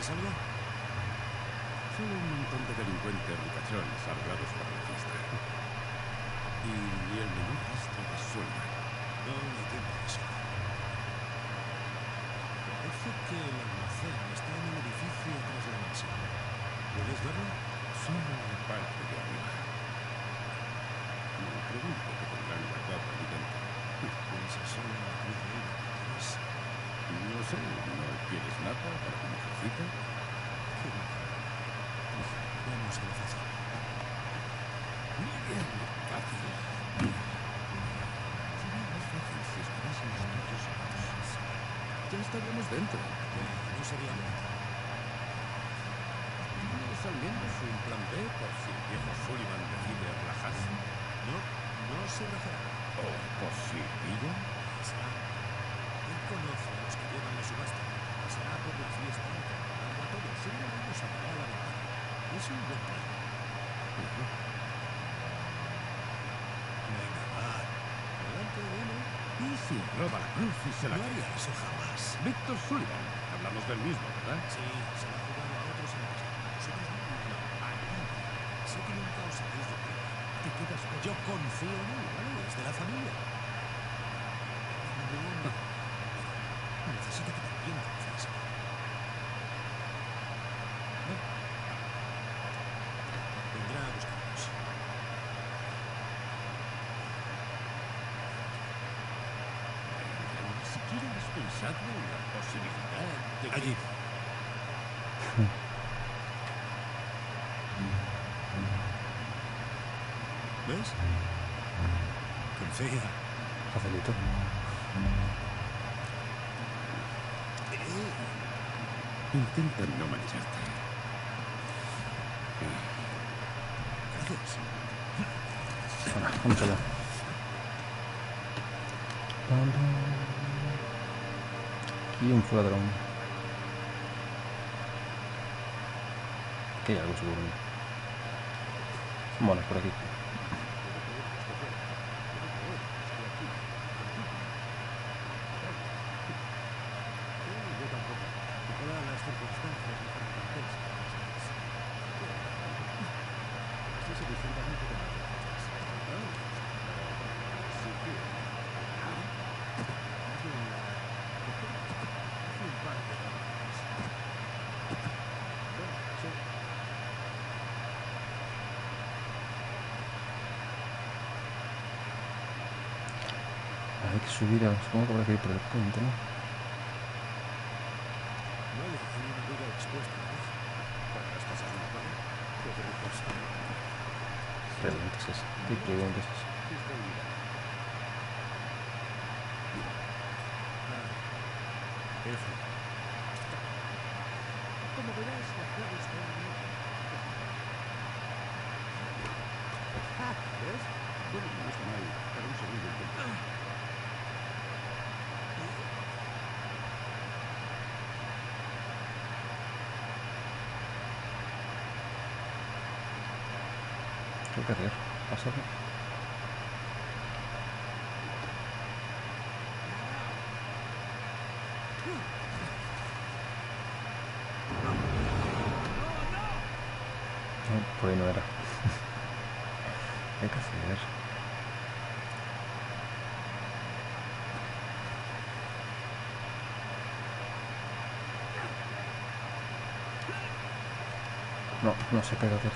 ¿Quieres algo? Solo un montón de delincuentes ricachones arreglados para la fiesta. Y el menor rastro de Sullivan. No hay tiempo de eso. Parece que el almacén está en el edificio atrás de la mansión. ¿Puedes verlo? Solo en parte de arriba. Me pregunto qué tendrán guardado allí dentro. ¿Piensas solo en la cruz de oro? ¿Quieres? No sé, ¿no quieres nada para tu mujercita? ¿Qué va? Vamos a lo fácil. Miguel, fácil. Sería más fácil si estuviésemos nosotros solos. Ya estaríamos dentro. No sería bueno. ¿Tienes al menos un plan B por si el viejo Sullivan decide relajarse? No se rajará. ¿O por si pillan? Él conoce a los que llevan la subasta. Pasará por la fiesta, controlando a todos. Seguramente nos sacará a la ventana. Es un buen plan. Venga, va. Adelante, dime. ¿Y si roba la cruz y se la No queda? haría eso jamás. Víctor Sullivan. Hablamos del mismo, ¿verdad? Sí, se la ha jugado a otros en el pasado. Nosotros no. A nadie. Sé que nunca os habéis de prueba. Te quedas con... Yo confío en él, ¿vale? Es de la familia. Necesito que también confíes en él. Vendrá a buscarnos. Ni siquiera has pensado en la posibilidad de que... Allí. ¿Ves? Confía. Facilito. Intenta no mancharte. Gracias. Venga, vamos allá. Aquí un ladrón. Aquí hay algo seguro. Bueno, por aquí. Hay que subir, supongo que habrá que ir por el puente, ¿no? Vale, hay una vida expuesta, ¿verdad? Para las cosas no valen. Qué vergüenza. Preguntas es. ¿Qué preguntas es? F. Como verás, la clave está en mí. ¿Ves? Bueno, no está mal. Para un segundo intento. ¿Qué hacer? Pasarlo. No, por ahí no era. Hay que hacer. No sé qué hay que hacer.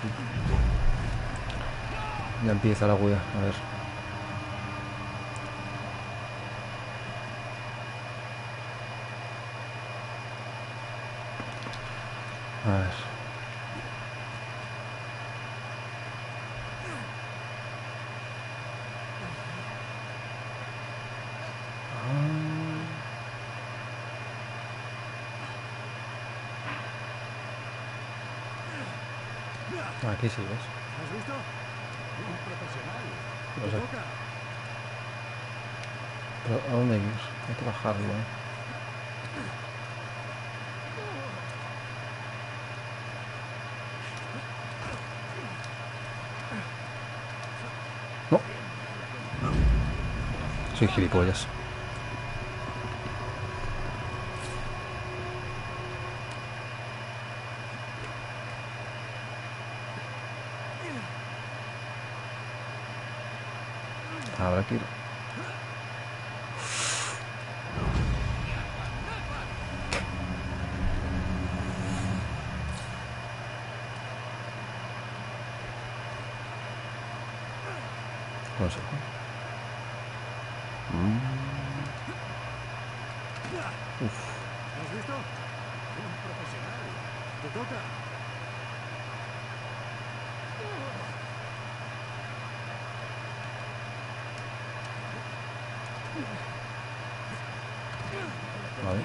Ya empieza la wea, a ver. A ver. Aquí sí, ¿ves? ¿Has visto? Un profesional. O sea, Toca. ¿pero a dónde ir? Hay que bajar, digo. No. Soy gilipollas. Ahora quiero. Consejo. Uf. ¿Has visto? Un profesional. Te toca. Vale.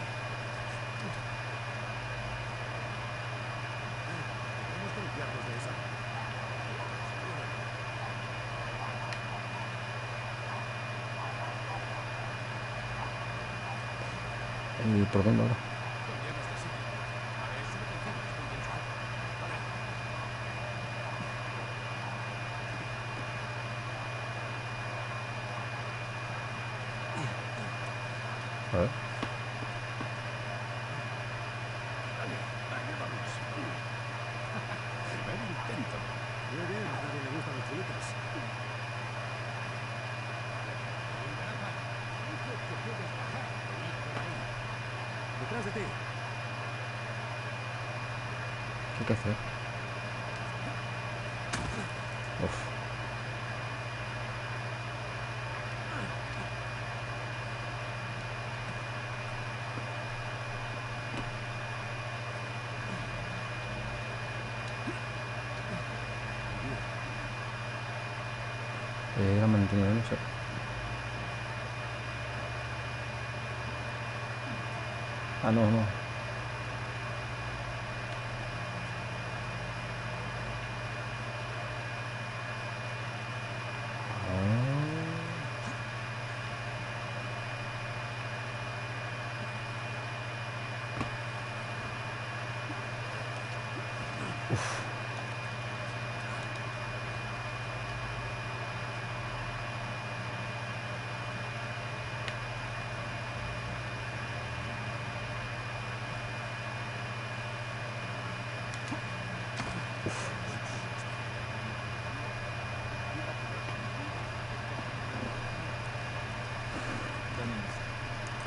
Tenemos que limpiarnos de esa. ¿Y por dónde ahora? Cambiemos de sitio. Vale, súbete encima. Estoy bien suelto. Vale. A ver. Dale, allá vamos. Primer intento. Muy bien, a nadie le gustan los chuletas. Detrás de ti. ¿Qué hay que hacer? Uf. La mantenida, no sé. Ah, no, no.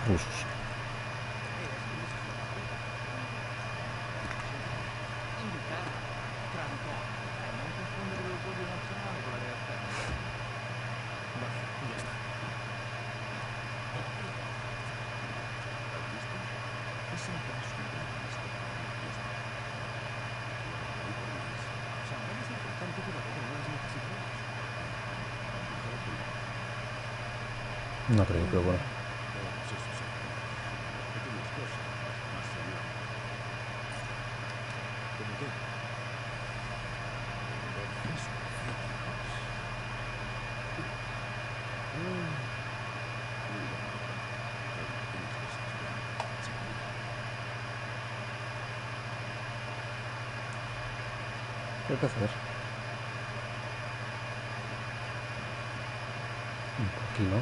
Rusos. Vale, ya está. Es el vaso de la lista para la fiesta. Sabrán hacer con tanto cuidado que no las necesitamos. No creo, pero bueno. Todos esos pequeñas cosas más allá. ¿Cómo qué? ¿Qué hay que hacer? Por aquí, ¿no?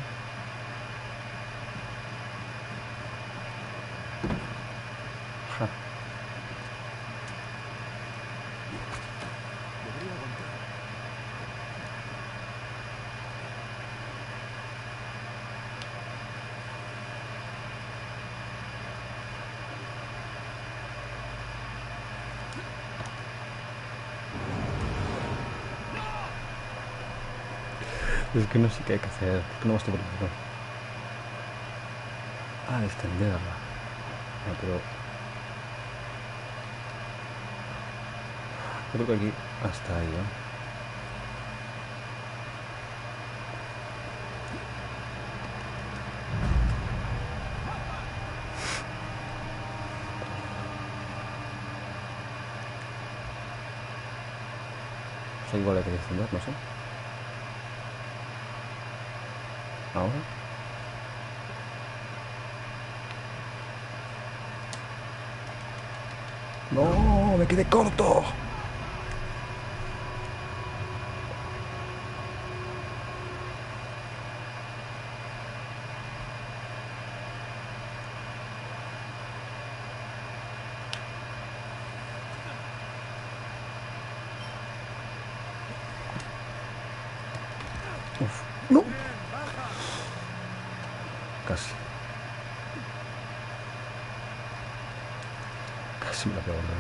Ja. Debería aguantar. Es que no sé qué hay que hacer. Es que no basta por el botón. Ah, extenderla. No, pero... Creo que aquí hasta ahí, ¿no? O sea, igual hay que extender, no sé. Ahora. ¡No! ¡Me quedé corto! Uf. ¡No! Bien, baja. Se me la pegó otra vez.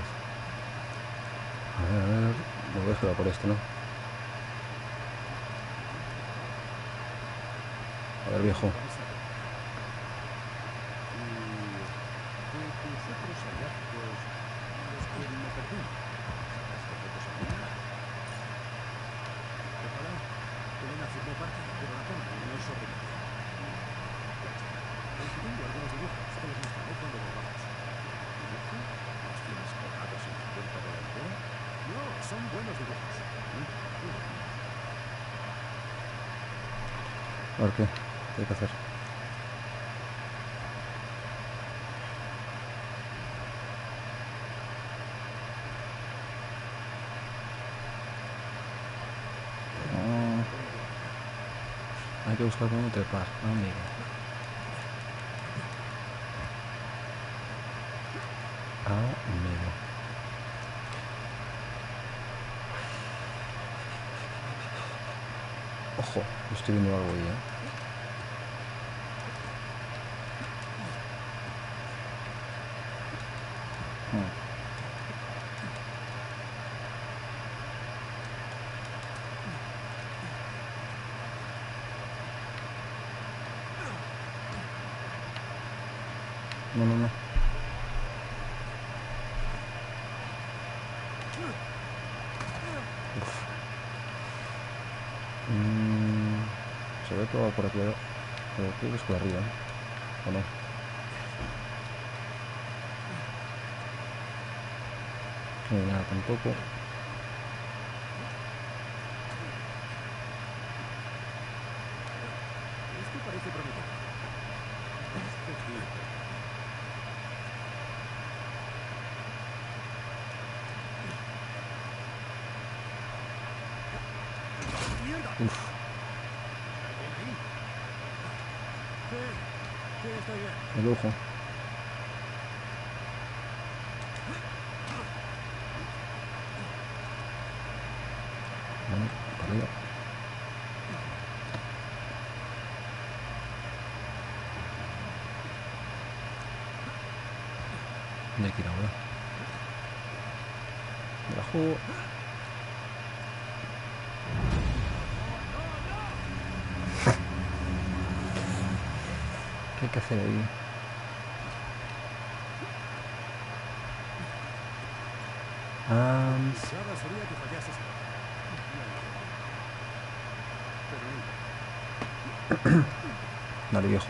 A ver, lo ves que va por esto, ¿no? A ver, viejo. Son buenos dibujos. A ver qué hay que hacer. Hay que buscar cómo trepar, amigo. Amigo. Ojo, estoy viendo algo ahí, ¿eh? No, no, no. Uf. Se ve todo por aquí, pero creo que es por arriba, ¿eh? ¿O no? No, nada, tampoco. Esto parece prometedor. Uf. Sí, está bien. El ojo. Vale, para arriba. ¿Dónde hay que ir ahora? Me la juego. ¿Qué hay que hacer ahí? Nada sería que fallases. Dale, viejo.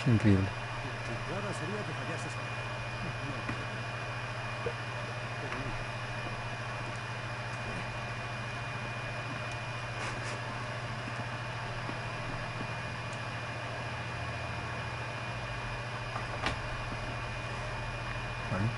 Increíble. Nada sería que fallases. Vale.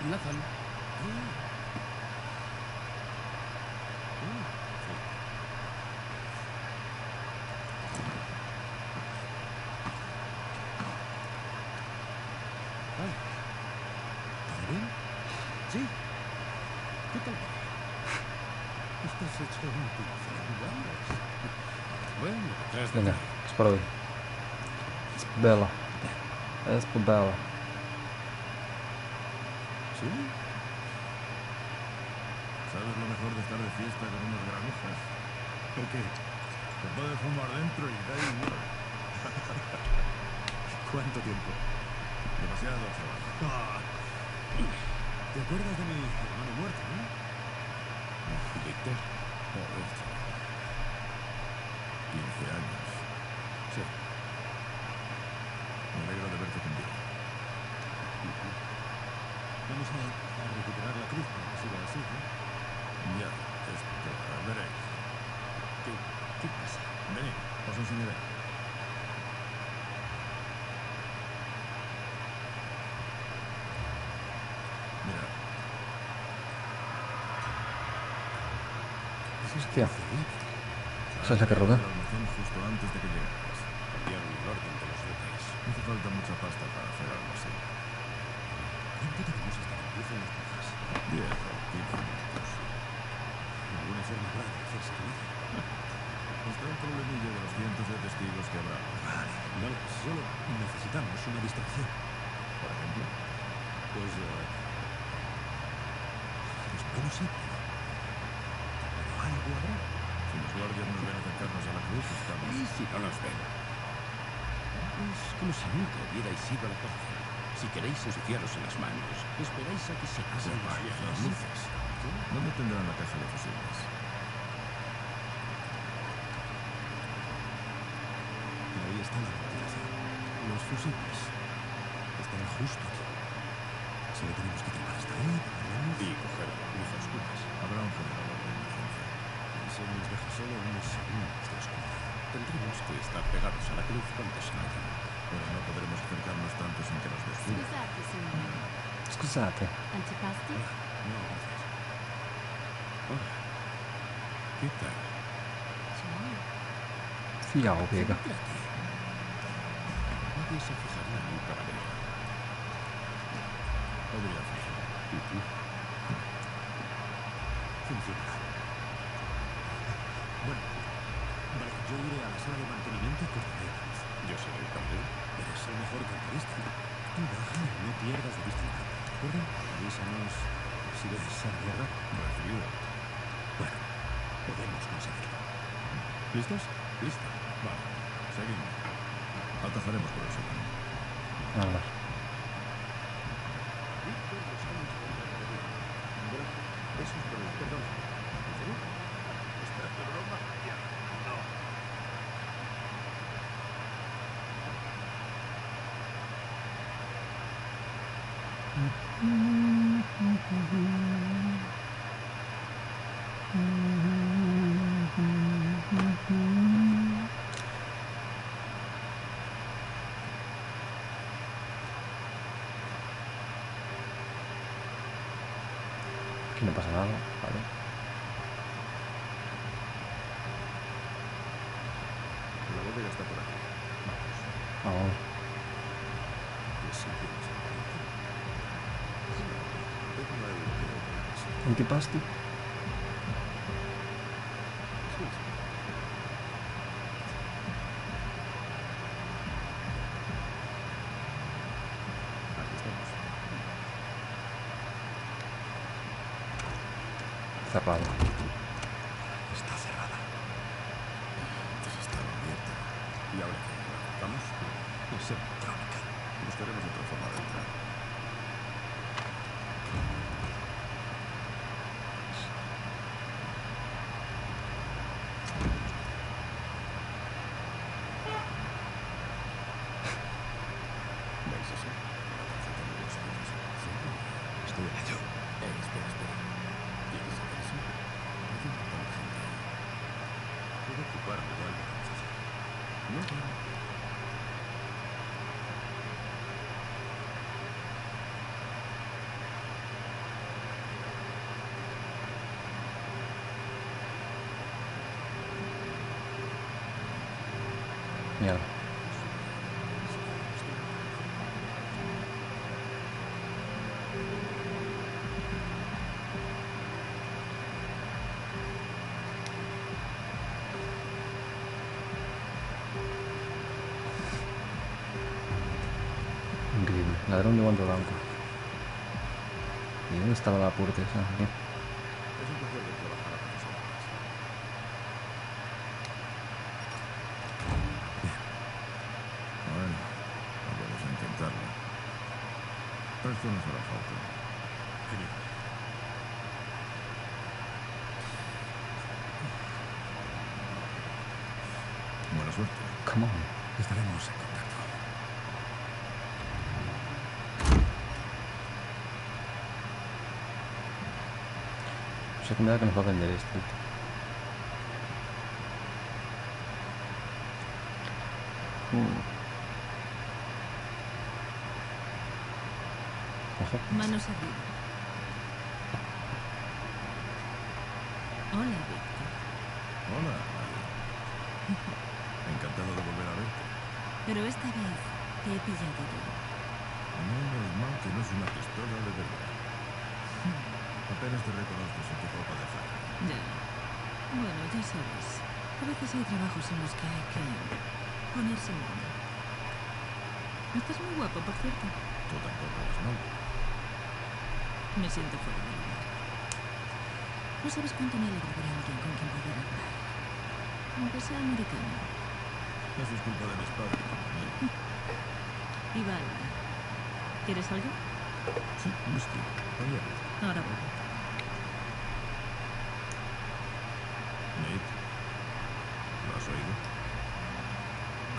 Nathan. ¿Todo bien? Sí. ¿Qué tal? Estás hecho un pincel, vamos. Bueno, detrás de Venga, ti. es para hoy. Es bella. Es bella. ¿Sí? ¿Sabes lo mejor de estar de fiesta con unas granujas? ¿Por qué? Te puedes fumar dentro y da igual. ¿Cuánto tiempo? Demasiado, chaval. ¿Te acuerdas de mi hermano muerto, no? Víctor. Joder, chaval. 15 años. Sí. Me alegro de verte con vida. Vamos a recuperar la cruz, para que siga así, ¿no? Ya, esto, veréis. enseñaré. Mira. Hostia. Esa es la que roba. El almacén justo antes de que llegaras. Cambiaron el orden de los buques. No hace falta mucha pasta para hacer algo así. ¿Cuánto debemos estar en pie en las cajas? 10 o 15 minutos. ¿Alguna forma habrá de hacer servicio? Está el problemillo de los cientos de testigos que habrá. Vale, no, solo necesitamos una distracción. Por ejemplo, pues bueno, sí, pero algo habrá. Si los guardias nos ven acercarnos a la cruz, estamos... ¿Y si no nos ven? Es como si nunca hubierais ido a la cárcel. Si queréis ensuciaros en las manos, esperáis a que se pasen las luces. ¿Dónde tendrán la caja de fusibles? Ahí está la ventilación. Los fusibles están justo aquí. Solo tenemos que trepar hasta ahí, poner la luz Y coger luz oscuras. Habrá un generador de emergencia. Eso nos deja solo unos segundos de oscuridad. Tendremos que estar pegados a la cruz cuando se vayan. Pero no podremos acercarnos tanto sin que nos descubran. Scusate, signore. Scusate. Antipasti? No, gracias. Hola. ¿Qué tal? Ciao. Fiao, piega. Nadie se fijaría en un caballero. Podría funcionar. Funcionará. Bueno, vale, yo iré a la sala de mantenimiento y cortaré la luz. Yo seré el caballero. Eres el mejor cantorista. Tú baja y no pierdas de vista el campo, ¿de acuerdo? Avísanos si ves a la guerra. Recibido. Bueno, podemos conseguirlo. ¿Listos? Listo. Vale, seguimos. Atajaremos por el sótano. A ver. Eso es por el perdón. ¿En serio? ¿Estás de broma? Ya. No. Aquí no pasa nada, vale. La bodega está por aquí. Vamos. Pues sí, tienes razón. Antipasti. Aquí estamos. Cerrado. Está cerrada. Antes estaba abierta. ¿Y ahora qué? ¿Vamos? Es electrónica. Buscaremos otra forma de entrar. ¿Veis eso? La tarjeta de los ojos. Sí. Estoy en ello. Espera. ¿Quieres hacer eso? Hay un montón de gente ahí. Puedo ocuparme de algo. No. Mierda. Increíble. Ladrón de guante blanco. ¿Y dónde estaba la puerta esa? Aquí. Es un placer ver trabajar a profesionales. Bien. Bueno, vamos a intentarlo. Esto nos hará falta. Genial. Buena suerte. Come on. Estaremos en contacto. No sé qué me da que nos va a vender esto. Ojo. Manos arriba. Hola, Víctor. Hola, Mario. Encantado de volver a verte. Pero esta vez te he pillado yo. Menos mal que no es una pistola de verdad. Apenas te reconozco sin tu ropa de faena. Ya. Bueno, ya sabes. A veces hay trabajos en los que hay que ponerse en modo. Estás muy guapo, por cierto. Tú tampoco eres malo. Me siento fuera de lugar. No sabes cuánto me alegro ver a alguien con quien poder hablar. Aunque sea americano. Eso es culpa de mis padres. Y vale. ¿Quieres algo? Sí, whisky. Oye, Ahora vuelvo. Nate, ¿lo has oído?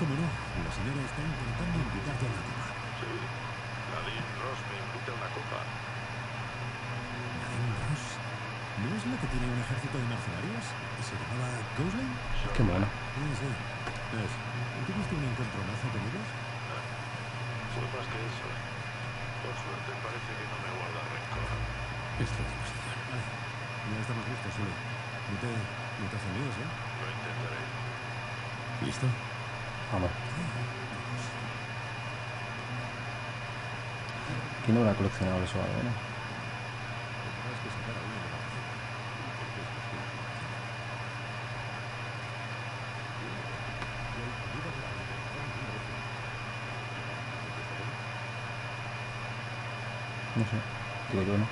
¿Cómo no? La señora está intentando invitarte a la copa. Sí, Nadine Ross me invita a una copa. Nadine Ross. ¿No es la que tiene un ejército de mercenarios? ¿Se llamaba Gosling? Qué mono. Sí, sí. ¿Tuviste un encontronazo con ellos? Fue más que eso. Por suerte parece que no me guarda rencor. Esto de posición. Vale. Ya estamos listos, Sule. No te hacen líos, ¿eh? Lo intentaré. ¿Listo? Vamos. ¿Quién no habrá coleccionado eso algo, no? Tendrás que sacar a uno de la cocina. Porque es posible. No sé. Digo yo, ¿no?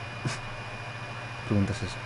Preguntas esa.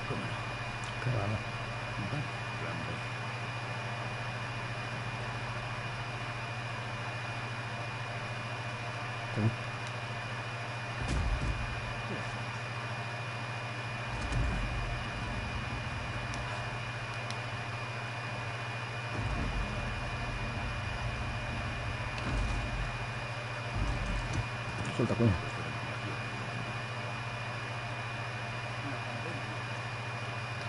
¿Cómo no? Claro. Plan B. Sí. Suelta, coño.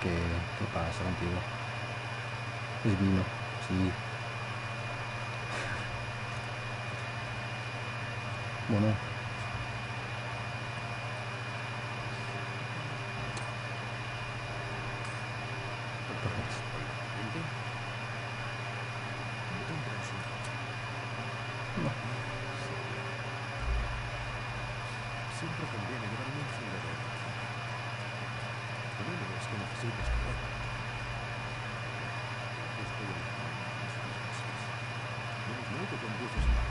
¿Qué pasa contigo? Es vino, sí. Bueno. Siempre conviene llevar un encendedor. A menos que necesites calor. Estoy en la menos mal que conduces mal.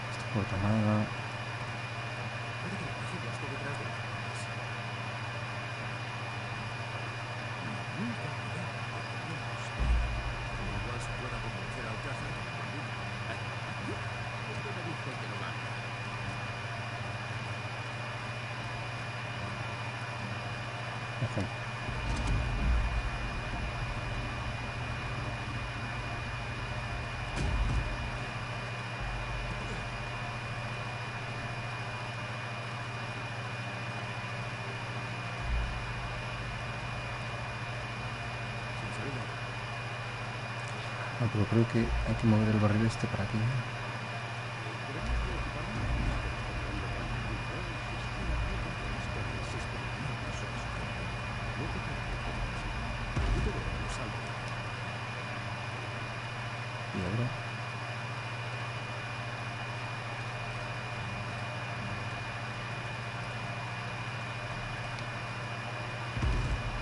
No importa nada. Puede que la vajilla esté detrás de las puertas. Nunca cuidado con los vientos. Igual se pueda convencer al caza de la bandera. Esto me dice que no va. Ojo. Sin salida. Ah, pero creo que hay que mover el barril este para aquí. Y ahora.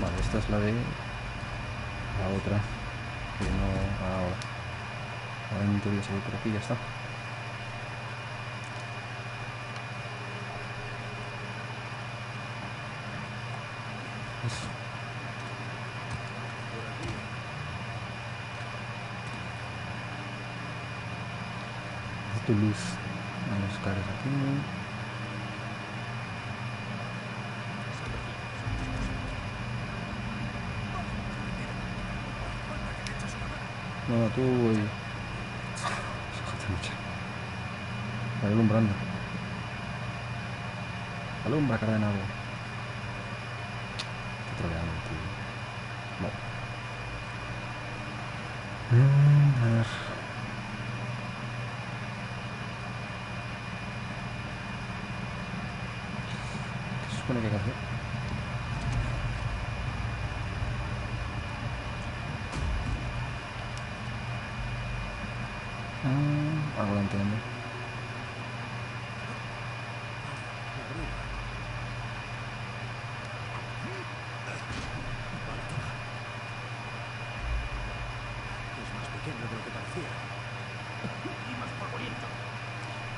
Vale, esta es la de la otra que no ahora. Ahora en teoría se ve por aquí y ya está. Eso. tu luz. Vamos a caer aquí. No, tú voy. Voy alumbrando. Alumbra, cara de nabo. Estoy troleando, tío. Vale. A ver. ¿Qué se supone que hay que hacer? Algo lo entiendo.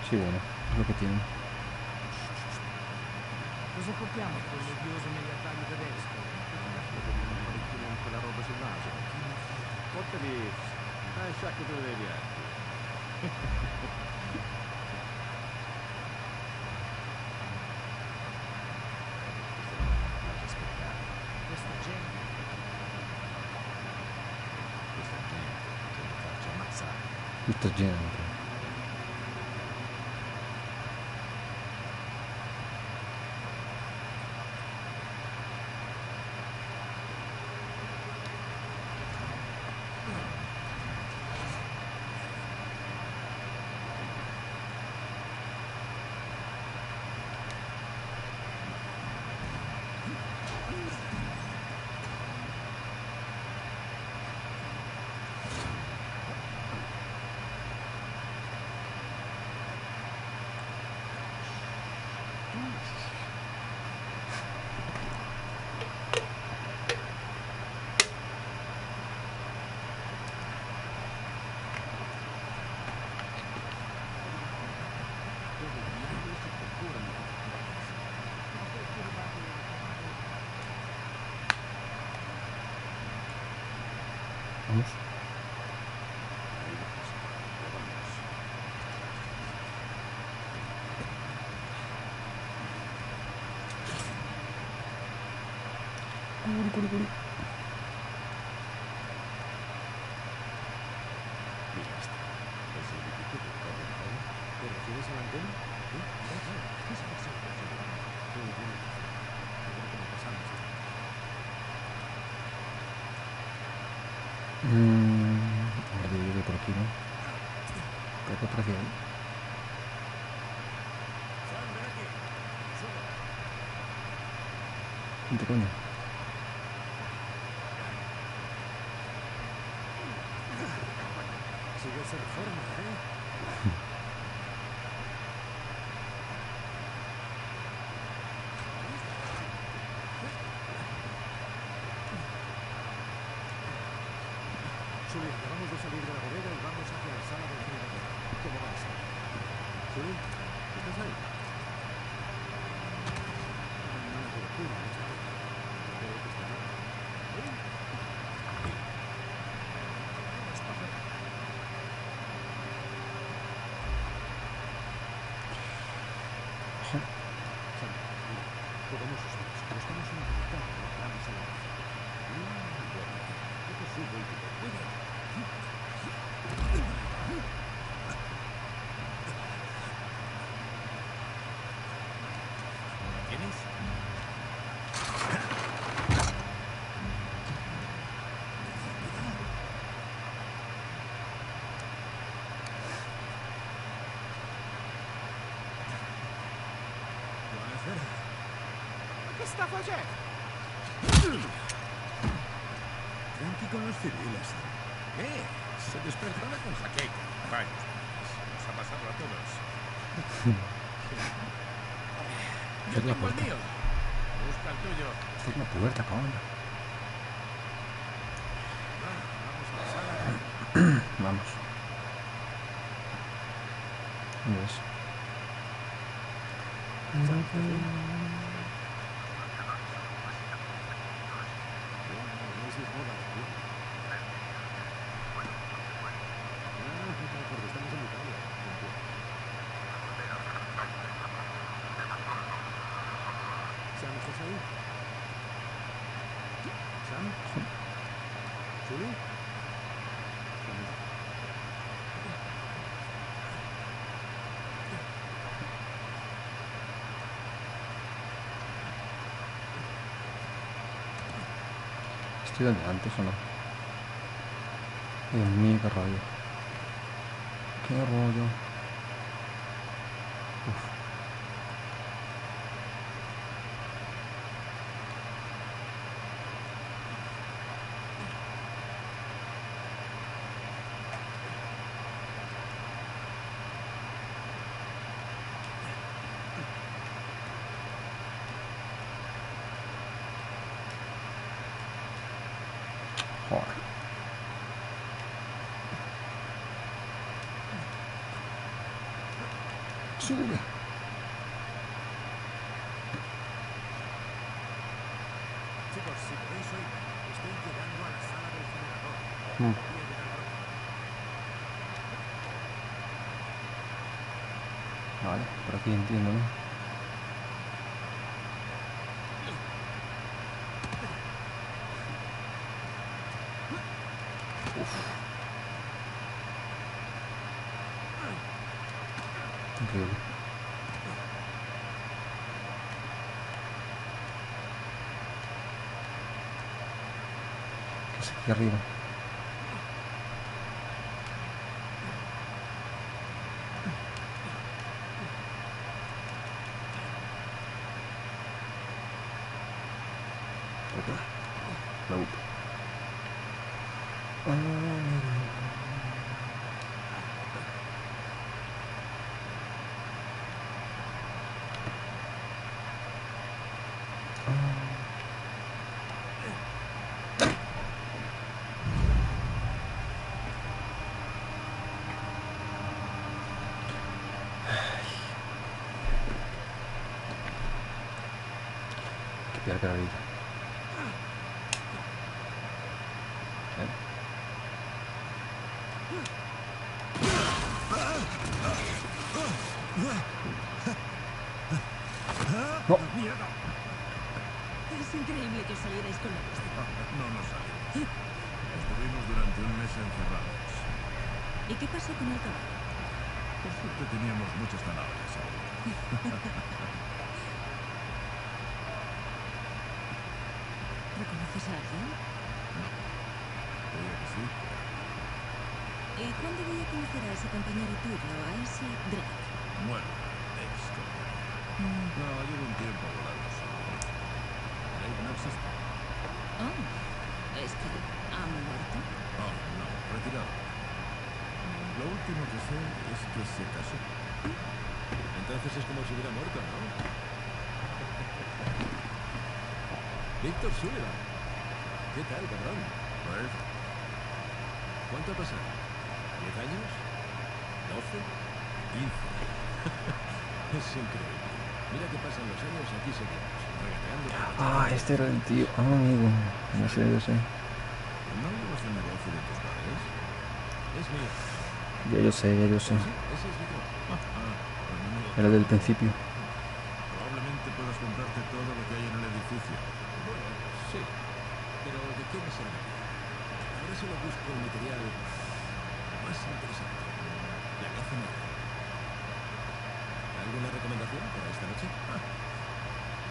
Sí, bueno, es lo que tienen. Cosa portiamo con l'odioso miliardario tedesco? Quella roba sul naso. Portali al sciacquatore dei viaggi. Questa gente potrebbe farci ammazzare. Questa gente. Vamos. Curi. Mira esto. Es el edificio que corre el juego. ¿Te refieres a la antena? ¿Sí? ¿Qué se pasa? Sí, tiene razón. Creo que me pasamos esto. Ahora yo llegué por aquí, ¿no? ¿Qué te parece ahí? Vente, coño. Sigue esa reforma, ¿eh? Suli, acabamos de salir de la bodega y vamos hacia la sala del generador. ¿Cómo va a ser? Suli, ¿estás ahí? Una locura esta cosa. Creo que está bien. Podemos usarlos, pero estamos en la mitad de la gran sala. Bueno, yo te subo y te doy. ¿Tienes? Buonasera. Che sta facendo? Tranqui con los civiles. Se despertará con jaqueca. Vaya, nos ha pasado a todos. Yo Es la tengo el puerta. mío. Busca el tuyo. Esta es la puerta, coño. Vamos a la sala. Vamos. ¿Dónde es? No es de bodas, tío. No te acuerdes, estamos en Italia. Juli? ¿Estoy donde antes o no? Dios mío, qué rollo. Qué rollo. Uf. Joder. Sube. Chicos, si podéis oír, estoy llegando a la sala del generador. Mm. Voy a llegar pronto. Vale, por aquí entiendo, ¿no? Increíble. ¿Qué es aquí arriba? Nope. Qué peor que la vida. No. ¡Mierda! Es increíble que os salierais con la pista. No nos salimos. Estuvimos durante un mes encerrados. ¿Y qué pasó con el caballo? Por suerte teníamos muchas zanahorias aún. ¿Reconoces a alguien? Diría que sí. ¿Y cuándo voy a conocer a ese compañero tuyo, a ese Drake? Bueno, no, llevo un tiempo volando solo. Drake no existe. Oh, ¿es que ha muerto? Oh, no, retirado. Lo último que sé es que se casó. Entonces es como si hubiera muerto, ¿no? Víctor Sullivan. ¿Qué tal, cabrón? Pues, ¿Cuánto ha pasado? ¿10 años? ¿12? 15. Es increíble. Mira que pasan los años y aquí seguimos, regateando por la Ah, este era el tío. Ah, amigo. No sé, yo sé. ¿no llevas el negocio de tus padres? Es mío. Ya yo sé, ya yo sé. Sí, ese es Víctor. Pues menudo. Era del principio. Probablemente puedas comprarte todo lo que hay en el edificio. Bueno, sí. Pero ¿de qué me serviría? Ahora solo busco el material más interesante. La caza negra. ¿Alguna recomendación para esta noche?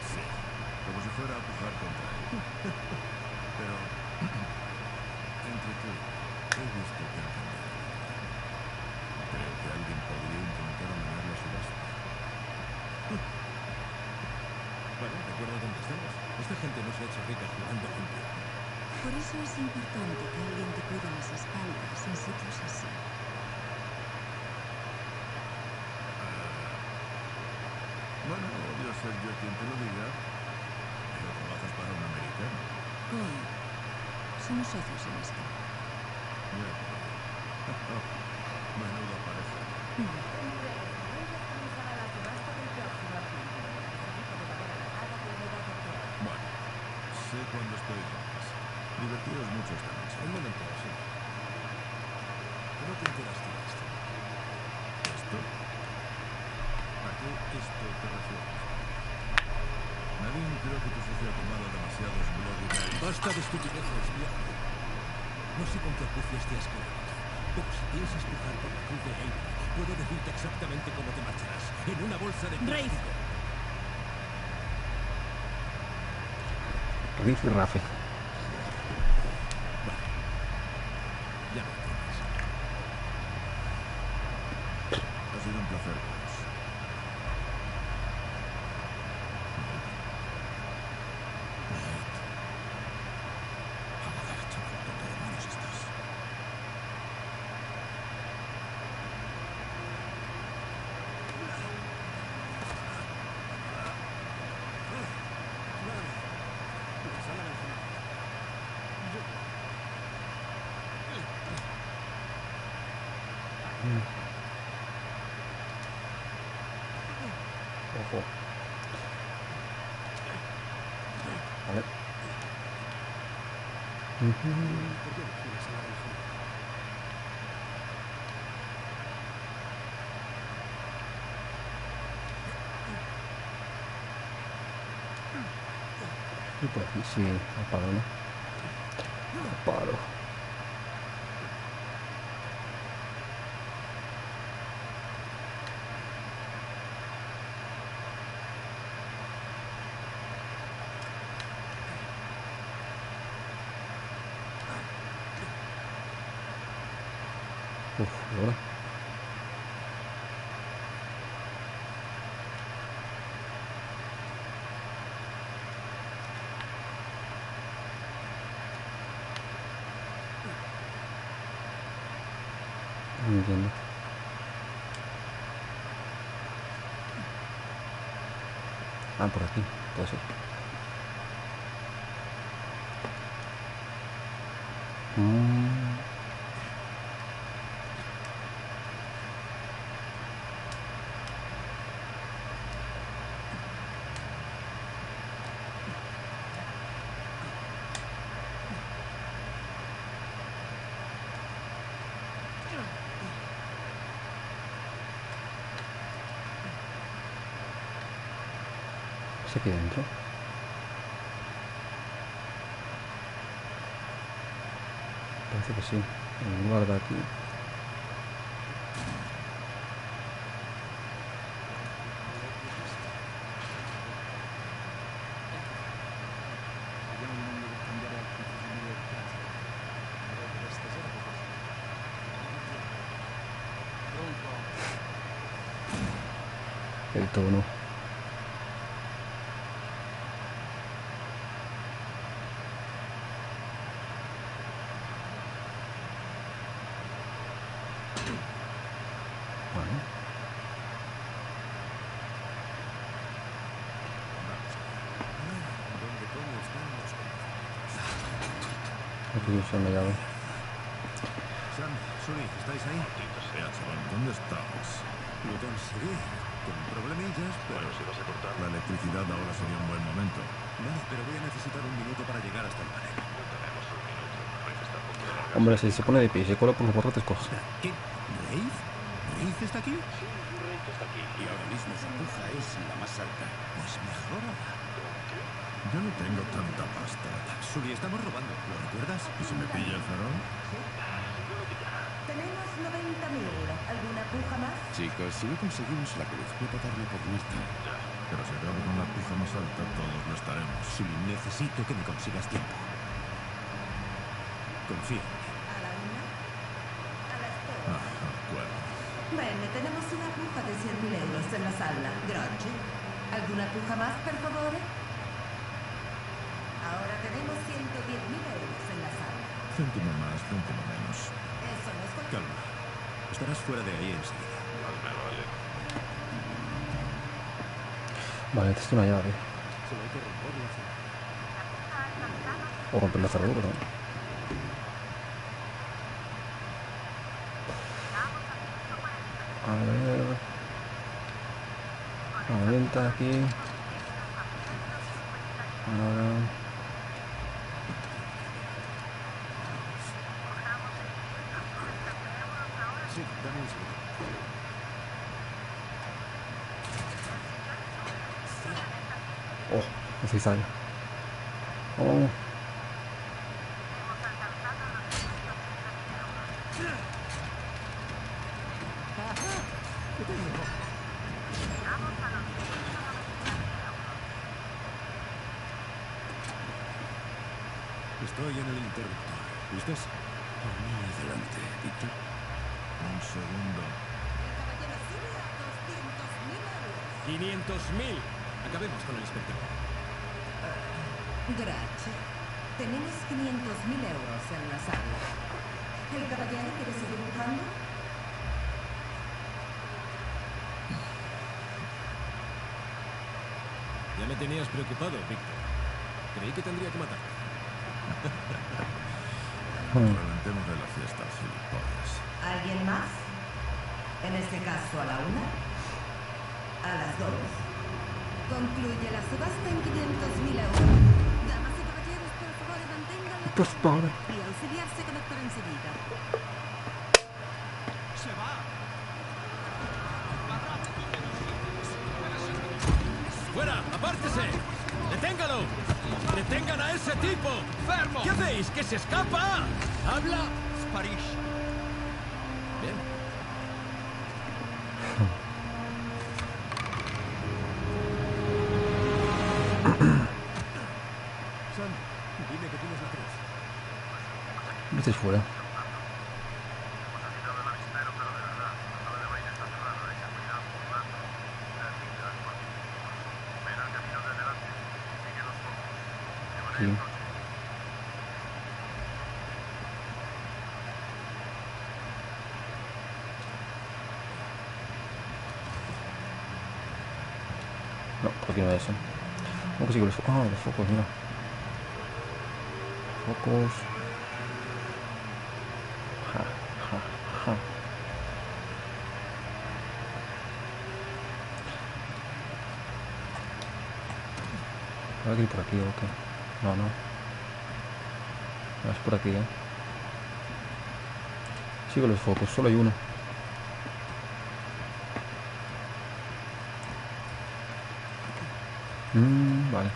Sí, como si fuera a pujar contra él. Pero, entre tú, he visto que han cambiado. Creo que alguien podría intentar amagar la subasta. Bueno, recuerda dónde estamos. Esta gente no se ha hecho rica jugando limpio. Por eso es importante que alguien te cuide las espaldas en sitios así. Bueno, odio ser yo quien te lo diga, pero trabajas para un americano. Con. Somos socios en esto. Ya. Menuda pareja. Bueno, sé cuándo estoy de más. Divertidos mucho esta noche. Un momento, sí. ¿Cómo te enteraste de esto? ¿Esto? ¿A qué esto te refieres? Nadine, creo que tu socio ha tomado demasiados Bloody Marys. Basta de estupideces, viejo. No sé con qué acucias te has quedado aquí, pero si piensas cruzar por la cruz de Avery, puedo decirte exactamente cómo te marcharás. En una bolsa de Rafe. plástico. Riff y Rafe. Vale. Ya me entiendes. Ha sido un placer, Bruce. Nate. Joder, chaval, ¿dónde demonios estás? Ojo. Vale. Y por aquí sí, al palo, ¿no? Al palo. Uf, ¿y ahora? No entiendo. Ah, por aquí, puede ser. ¿Es aquí dentro? Parece que sí. En lugar de aquí. El tono. Vale. ¿Dónde coño están los conocidos? Aquí usa la llave. Sam, Sully, ¿estáis ahí? Sea, chaval, ¿dónde estamos? Lo conseguí. Con problemillas, pero... Bueno, si vas a cortar, La electricidad ahora sería un buen momento. Vale, pero voy a necesitar un minuto para llegar hasta el panel. no tenemos un minuto. Rafe está a punto de largarse. Hombre, si se pone de pie y se cola por los barrotes, coja. ¿Qué? ¿Rafe? ¿Rafe está aquí? Sí, Rafe está aquí. Y ahora mismo su puja es la más alta. Pues mejor. Yo no tengo tanta pasta. Sully, estamos robando. ¿Lo recuerdas? ¿Y si me pilla el farol? Tenemos 90.000. ¿Alguna puja más? Chicos, si no conseguimos la cruz, puedo darme por muerta. Pero si acabo con la puja más alta, todos lo estaremos. Sully, necesito que me consigas tiempo. Confía en mí. ¿A la una? A las dos. Acuerdo. Bene, tenemos una puja de 100.000 euros en la sala. Grazie. ¿Alguna puja más, por favor? Ahora tenemos 110.000 euros en la sala. Céntimo más, céntimo menos. Eso no es cualquier... Calma. Estarás fuera de ahí enseguida. Vale. Vale, esta es una llave. Solo hay que romper la cerradura. O romper la cerradura, ¿no? A ver. A la venta aquí. Ahora. Sí, dame un segundo. Oh, oficial. Oh. Estoy en el interruptor. ¿Usted? Por mí adelante, Víctor. Un segundo. El caballero sube a 200.000 euros. 500.000. Acabemos con el espectáculo. Grudge, tenemos 500.000 euros en la sala. ¿El caballero quiere seguir buscando? Ya me tenías preocupado, Víctor. Creí que tendría que matarte. Adelantemos de la fiesta, gilipollas. ¿Alguien más? En este caso, a la 1. A las 2. Concluye la subasta en 500.000 euros. Damas y caballeros, por favor, mantengan la Por favor. y auxiliar se conectará enseguida. ¡Fuera! ¡Apártese! ¡Deténgalo! ¡Detengan a ese tipo! ¡Fermo! ¿Qué hacéis? ¡Que se escapa! ¡Habla! ¡Sparish! Bien. Sam, dime que tienes las 3. No estés fuera. Sí. No, por aquí no es eso. ¿Cómo que sigo los focos? Ah, los focos, mira. Focos. Ja, ja, ja. ¿Voy a ir por aquí o qué? No, no. No, es por aquí, Sigo los focos, solo hay uno. Vale.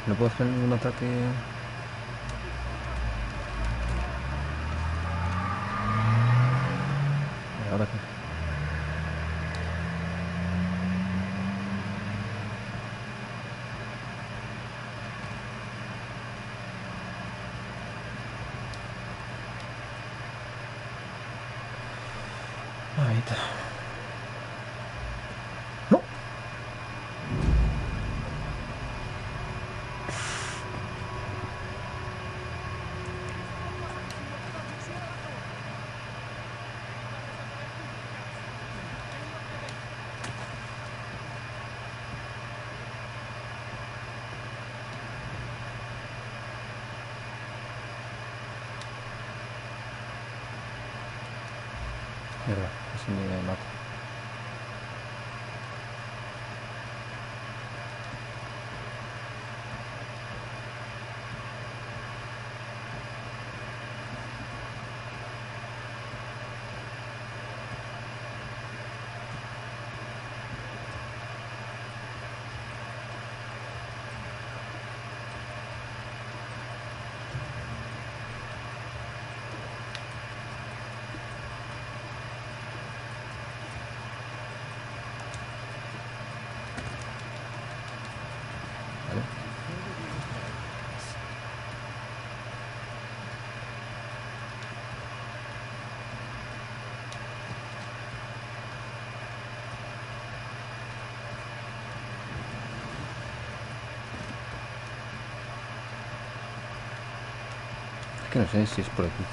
No puedo hacer ningún ataque. Ahora qué. Ahí está. No. Mierda, así me mata. Que no sé si es por aquí.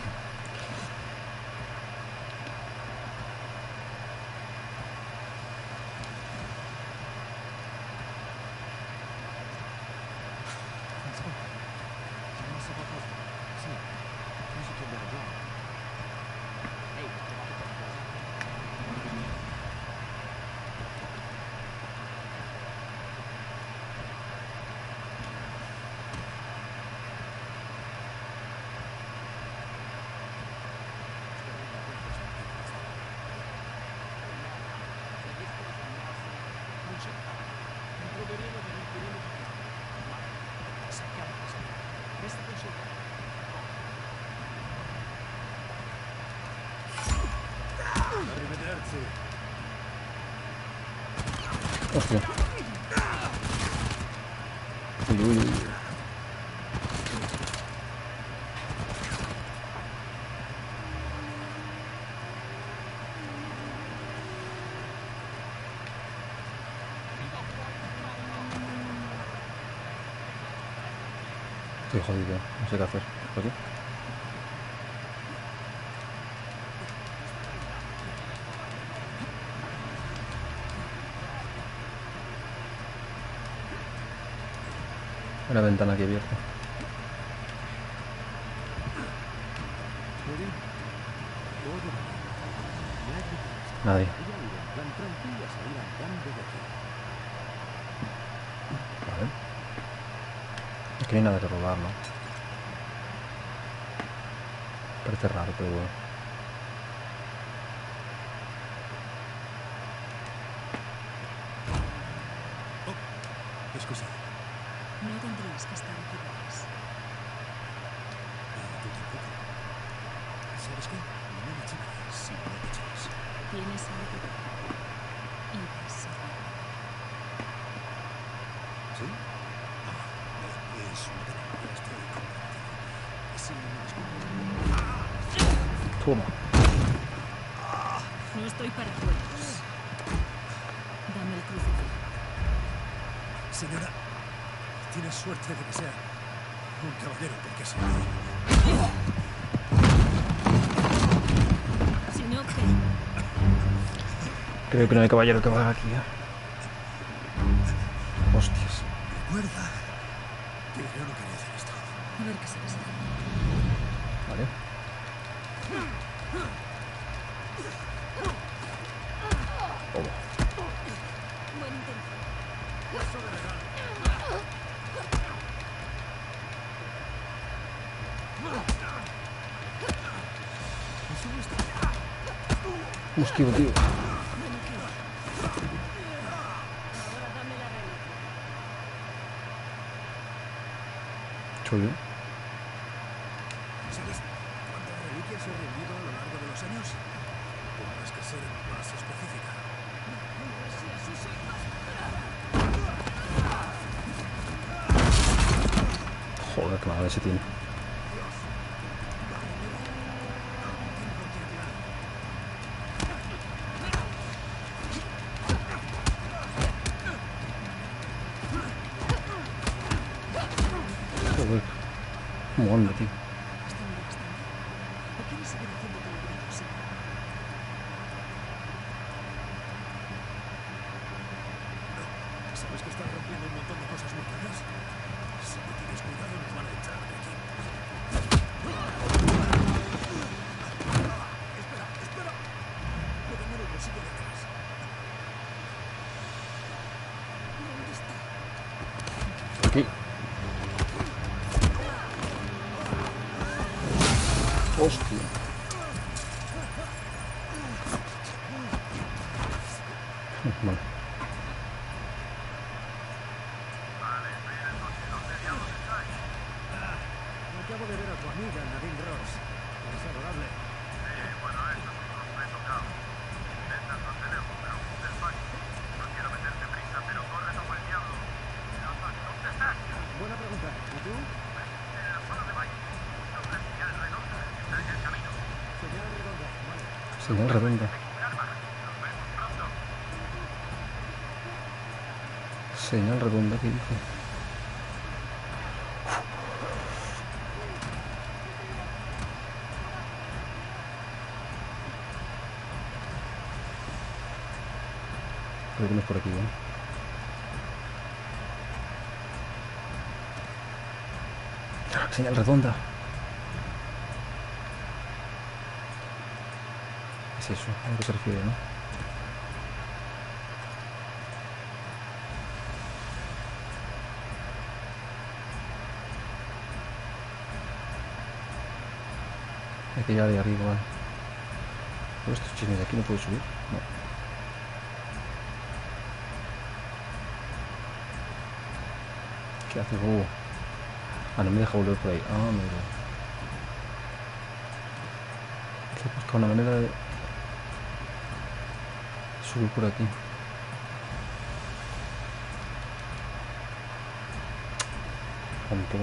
Hostia. Uy, uy, uy. Estoy jodido, no sé qué hacer. ¿Por qué? Una ventana aquí abierta. Nadie. Vale. Aquí no hay nada que robar, ¿no? Parece raro, pero bueno. Excusa. No tendrías que estar aquí, ¿ves? Tú tampoco. ¿Sabes qué? No me chiques si no te echas. Tienes algo y vas a ver. ¿Sí? Es una pena. Estoy comprometido. Si no me disculpas. Toma. No estoy para juegos. Dame el crucifijo. Señora, tienes suerte de que sea un caballero, porque si Si no, ¿qué? Creo que no hay caballero que vaya aquí. Hostias. recuerda que yo no quería hacer esto. A ver qué sabes hacer. Vale. Toma. Buen intento. Hostia, tío. Chulo. ¿Sabes cuántas reliquias he reunido a lo largo de los años? Tendrás que ser más específica. Joder, qué mal ese tiene. Joder. ¿Cómo anda, tío? Está muy bastante. ¿O quieres seguir haciendo todo lo que posible? ¿Sabes que estás rompiendo un montón de cosas muy caras? Si no tienes cuidado nos van a echar de aquí. Espera, espera. Lo tengo en el bolsillo de atrás. ¿Dónde está? Aquí. Hostia. Vale. Acabo de ver a tu amiga Nadine Ross. Es adorable. Buena pregunta. ¿Y tú? Señal redonda. Vale. Señal redonda. Señal redonda, ¿qué dice? Creo que no es por aquí, ¿eh? Señal redonda. Es eso, a lo que se refiere, ¿no? Hay que llegar de arriba, vale. Pero estos chinos de aquí no puedo subir. No. ¿Qué hace? Ah, no me deja volver por ahí. Ah, mira. Hay que buscar una manera de subir por aquí. Tanto.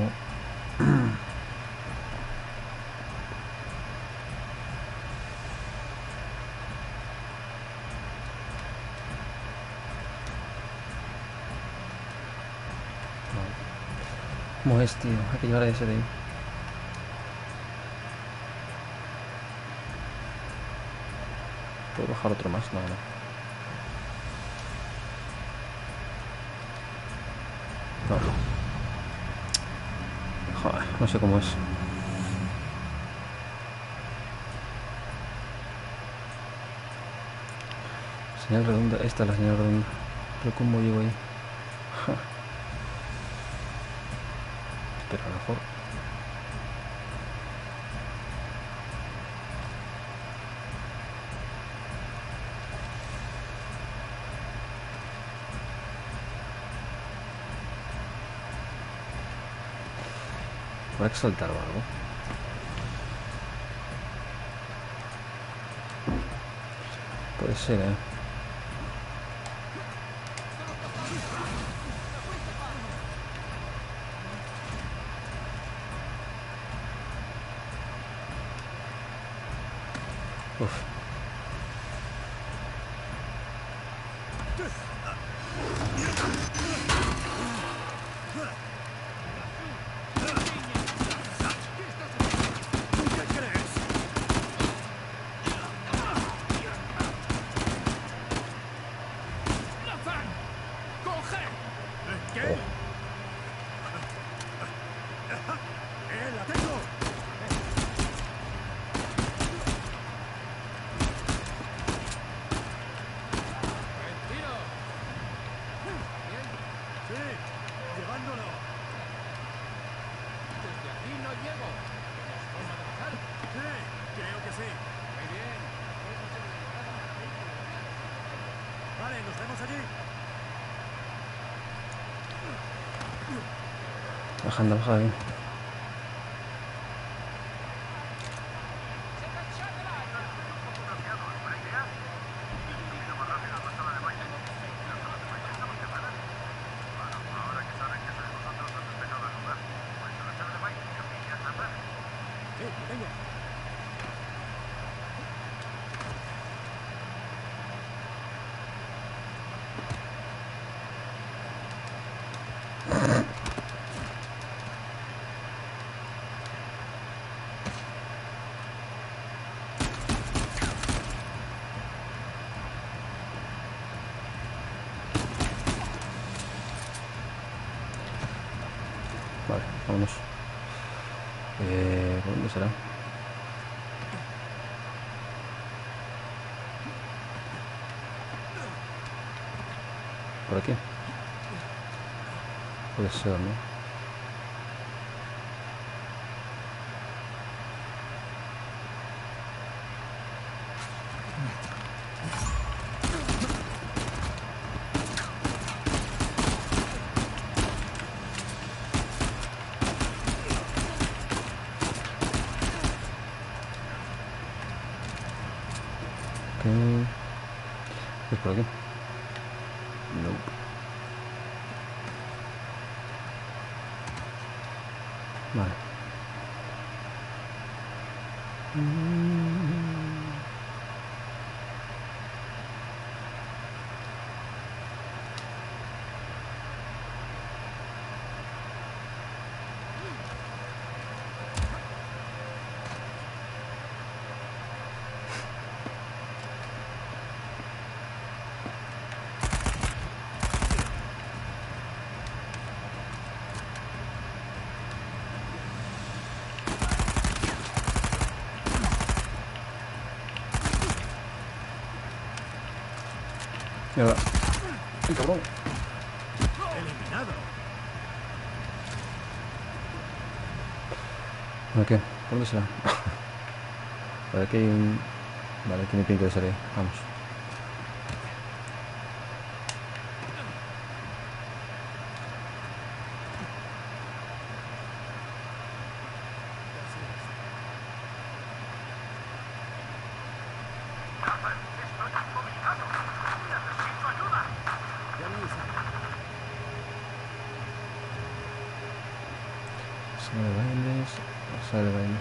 ¿Cómo es, tío? Hay que llegar a ese de ahí. ¿Puedo bajar otro más? No, no. No. Joder, no sé cómo es. Señal redonda. Esta es la señal redonda. Pero ¿cómo llego ahí? Ja. Pero a lo mejor... ¿Habrá que saltar o algo? Puede ser, ¿eh? Uf. Bajando, baja ahí. Vale, vámonos. ¿Por dónde será? ¿Por aquí? Puede ser, ¿no? ¿Es por aquí? No. Vale. Mierda. ¡Ay, cabrón! Eliminado. ¿Por qué? ¿Por dónde será? Vale, aquí hay un... Vale, aquí me pinta de salir. Vamos. Sala de bailes... Sala de baile.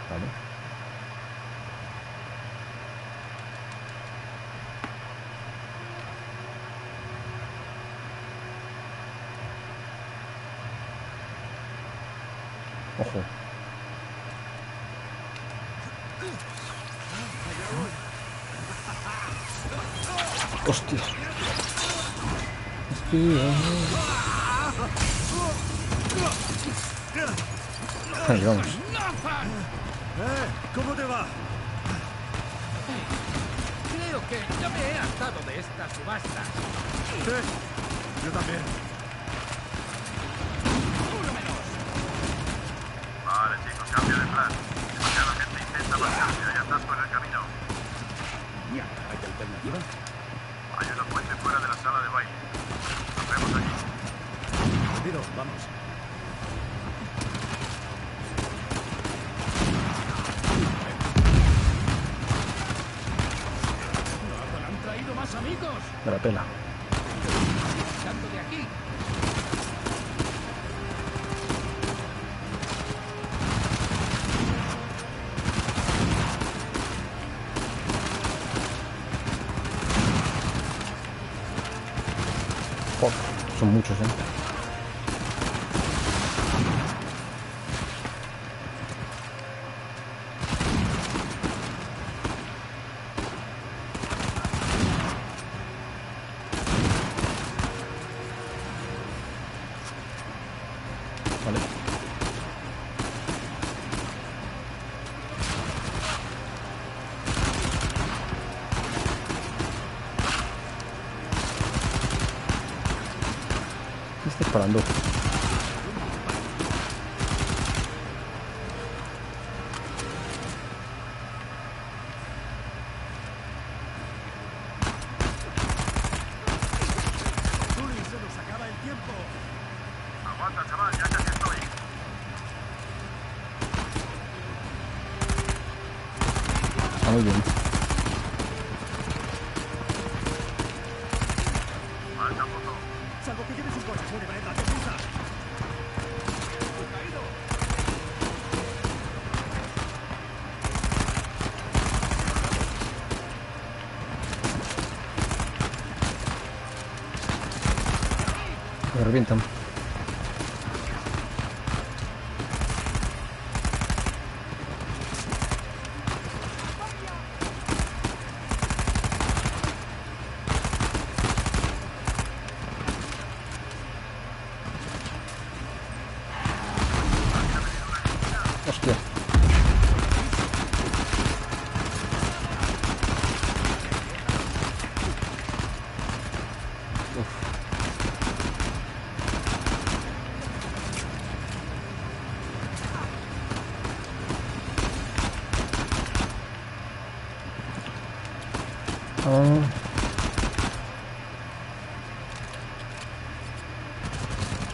Vale. Ojo. Hostias. Ahí vamos. ¿Cómo te va? Creo que ya me he hartado de esta subasta. Sí, yo también. ¡Uno menos! Vale, chicos, cambio de plan. Demasiada gente intenta marcharse. Hay atasco en el camino. Mierda, ¿hay alternativa? Hay una fuente fuera de la sala de baile. Nos vemos allí. Rápido, vamos. ¡No han traído más amigos! De la pela. ¡Salto de aquí! Joder, son muchos, ¿eh? Vale. ¿Qué está disparando? Tuli, se nos acaba el tiempo. Aguanta, chaval, ya casi estoy. Está muy bien. Marcha, puto. Salvo que lleves un coche, Brenda, te pisa. Me revientan. Hostia. Ah.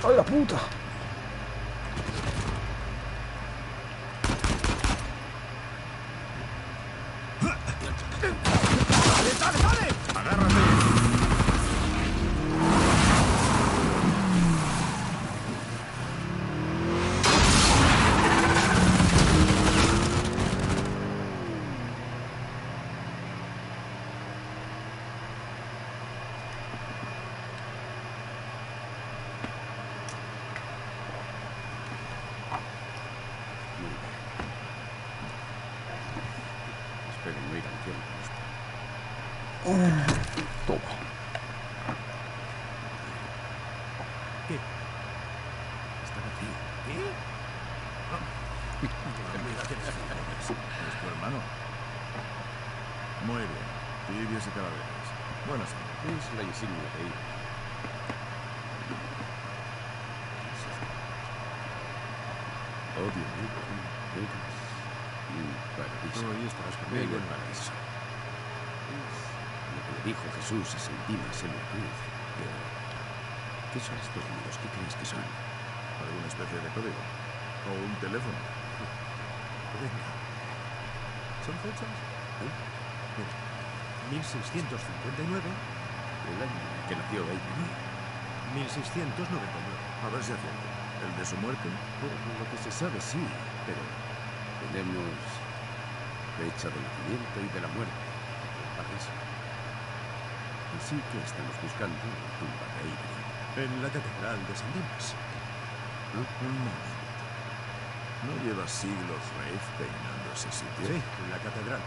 ¡Ay, la puta! Espero no ir al cielo con esto. ¿Es tu hermano? Muy bien. Tibias y calaveras. Buenas. Es la insignia de ella. Odio Vegas y paraíso. Hoy estarás Veo conmigo. el paraíso. Es lo que le dijo Jesús a Sentinas en la cruz. Pero, ¿qué son estos números? ¿Qué crees que son? ¿Alguna especie de código? ¿O un teléfono? Venga. ¿Son fechas? ¿Eh? Mira, 1659, El año en que nació Baby. 1699. A ver si acierto. ¿El de su muerte? Por lo que se sabe, sí, pero tenemos fecha de nacimiento y de la muerte. El paraíso. Así que estamos buscando la tumba de Avery. En la catedral de San Dimas. Un momento. ¿No lleva siglos Rafe peinando ese sitio? Sí, en la catedral.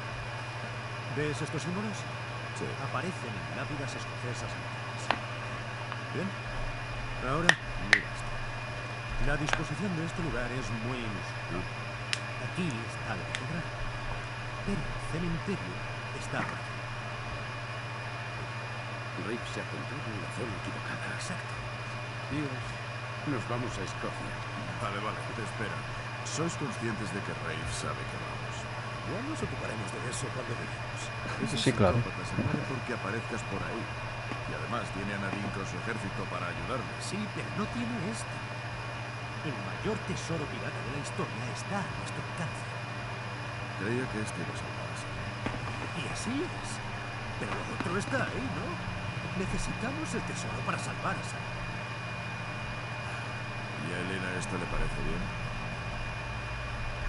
¿Ves estos símbolos? Sí. Aparecen en lápidas escocesas antiguas. Bien. Ahora, mira esto. La disposición de este lugar es muy inusual. Aquí está la catedral, pero el cementerio está vacío. Rafe se ha encontrado en la zona equivocada. Exacto. Dios, nos vamos a Escocia. Vale, te espera. ¿Sois conscientes de que Rafe sabe que vamos? Ya nos ocuparemos de eso cuando lleguemos. Ese Sí, claro. psicópata se muere porque aparezcas por ahí. Y además tiene a Nadine con su ejército para ayudarle. Sí, pero no tiene este. El mayor tesoro pirata de la historia está a nuestro alcance. Creía que este iba a salvarse. Y así es. Pero lo otro está ahí, ¿no? Necesitamos el tesoro para salvar a Sam. ¿Y a Elena esto le parece bien?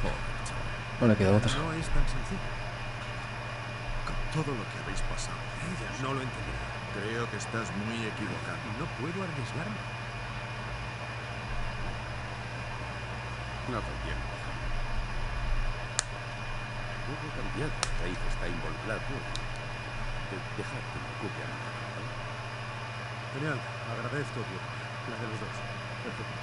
Joder, chaval. No le queda otra. No es tan sencillo. Con todo lo que habéis pasado, Ella no lo entenderá. creo que estás muy equivocado. Y no puedo arriesgarme. No conviene. Todo ha cambiado. Rafe está involucrado. Dejad que me ocupe a mí. ¿Vale? Genial. Agradezco tu ayuda. La de los dos. Perfecto.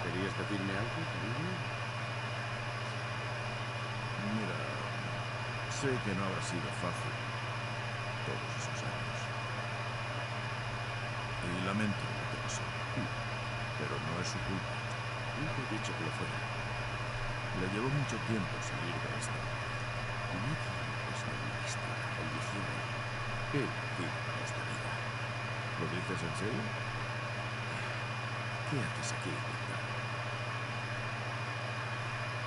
¿Querías decirme algo, cariño? Mira, sé que no habrá sido fácil todos esos años. Y lamento lo que pasó. Pero no es su culpa. Nunca he dicho que lo fuera. Le llevó mucho tiempo salir de esta. Nadie es feminista, maldición. Él vive para esta vida. ¿Lo dices en serio? ¿Qué haces aquí, Víctor?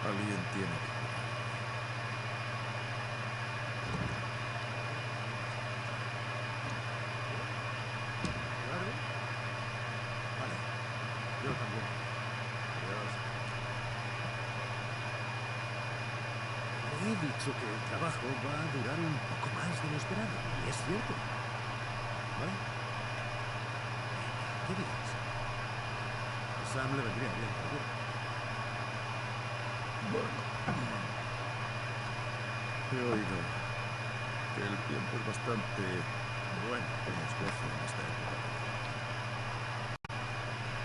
Alguien tiene que cuidar. Claro. Vale. Yo también. Adiós. Le he dicho que el trabajo va a durar un poco más de lo esperado. Y es cierto. ¿Vale? ¿Qué dices? A Sam le vendría bien, seguro. Bueno. He oído que el tiempo es bastante bueno en Escocia en esta época.